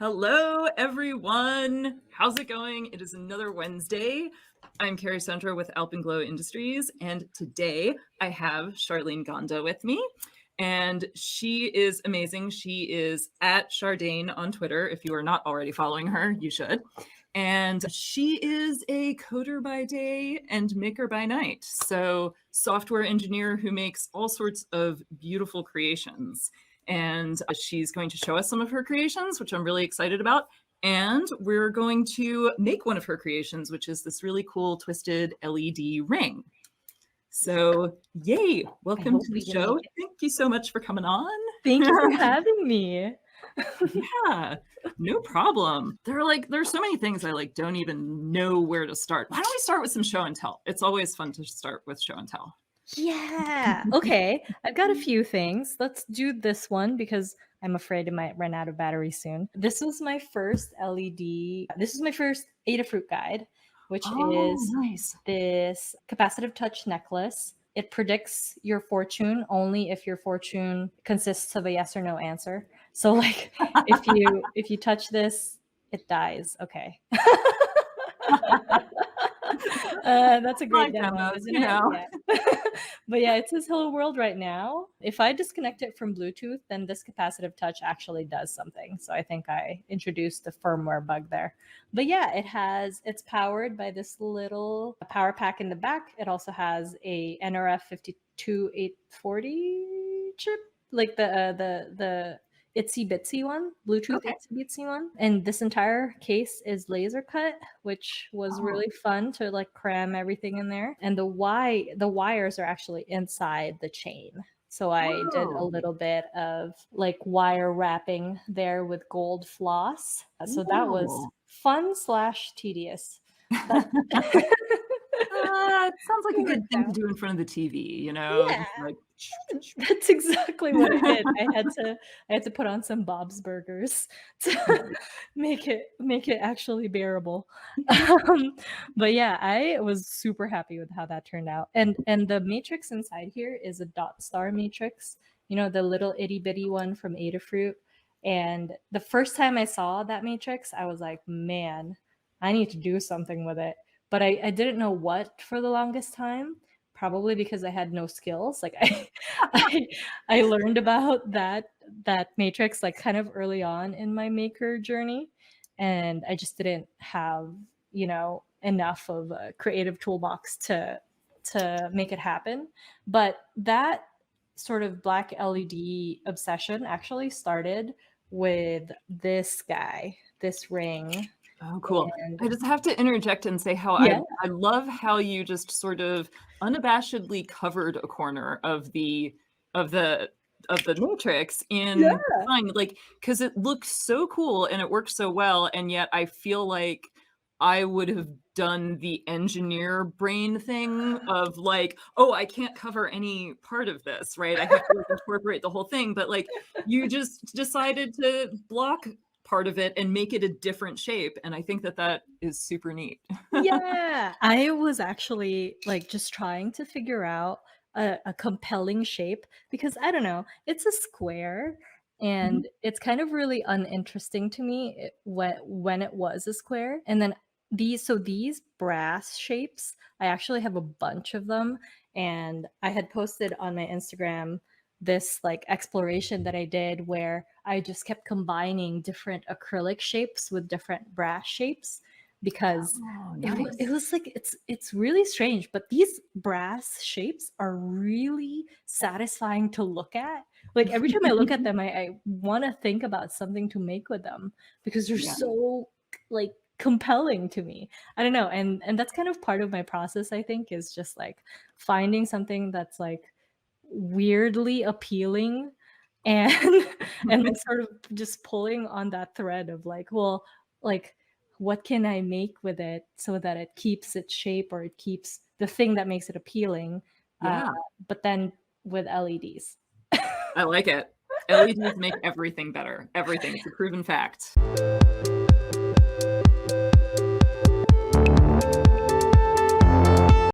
Hello, everyone. How's it going? It is another Wednesday. I'm Carrie Sandra with Alpenglow Industries, and today I have Charlyn Gonda with me, and she is amazing. She is at Chardane on Twitter. If you are not already following her, you should. And she is a coder by day and maker by night. So, software engineer who makes all sorts of beautiful creations. And she's going to show us some of her creations, which I'm really excited about. And we're going to make one of her creations, which is this really cool twisted LED ring. So, yay, welcome to the show. Thank you so much for coming on. Thank you for having me. Yeah, no problem. There's so many things I don't even know where to start. Why don't we start with some show and tell? It's always fun to start with show and tell. Yeah. Okay. I've got a few things. Let's do this one because I'm afraid it might run out of battery soon. This was my first LED. This is my first Adafruit guide, which is nice. this capacitive touch necklace. It predicts your fortune only if your fortune consists of a yes or no answer. So if you touch this, it dies. Okay. That's a great demo, isn't it? Yeah. But yeah, it says hello world right now. If I disconnect it from Bluetooth, then this capacitive touch actually does something. So I think I introduced the firmware bug there. But yeah, it's powered by this little power pack in the back. It also has a NRF 52840 chip, like the itsy bitsy one, Bluetooth itsy bitsy one. And this entire case is laser cut, which was really fun to cram everything in there. And the wires are actually inside the chain. So I did a little bit of wire wrapping there with gold floss. So that was fun / tedious. It sounds like a good thing to do in front of the TV, you know? Yeah. That's exactly what I did. I had to put on some Bob's Burgers to make it actually bearable. But yeah, I was super happy with how that turned out. And the matrix inside here is a dot star matrix, the little itty bitty one from Adafruit. And the first time I saw that matrix, I was like, man, I need to do something with it. But I didn't know what for the longest time. Probably because I had no skills. I learned about that matrix kind of early on in my maker journey, and I just didn't have enough of a creative toolbox to make it happen. But that sort of black LED obsession actually started with this guy, this ring. Oh, cool. And I just have to interject and say how yeah. I love how you just sort of unabashedly covered a corner of the matrix in design, because it looks so cool and it works so well, and yet I feel like I would have done the engineer brain thing of I can't cover any part of this, right? I have to incorporate the whole thing, but you just decided to block part of it and make it a different shape, and I think that is super neat. Yeah, I was actually just trying to figure out a compelling shape because I don't know, it's a square and it's kind of really uninteresting to me when it was a square. And then these brass shapes, I actually have a bunch of them, and I had posted on my Instagram this exploration that I did where I just kept combining different acrylic shapes with different brass shapes because it was it's really strange, but these brass shapes are really satisfying to look at. Every time I look at them, I want to think about something to make with them because they're so compelling to me. I don't know, and that's kind of part of my process, I think, is just finding something that's weirdly appealing and and sort of just pulling on that thread of what can I make with it so that it keeps its shape or it keeps the thing that makes it appealing, but then with LEDs. I like it. LEDs make everything better. Everything. It's a proven fact.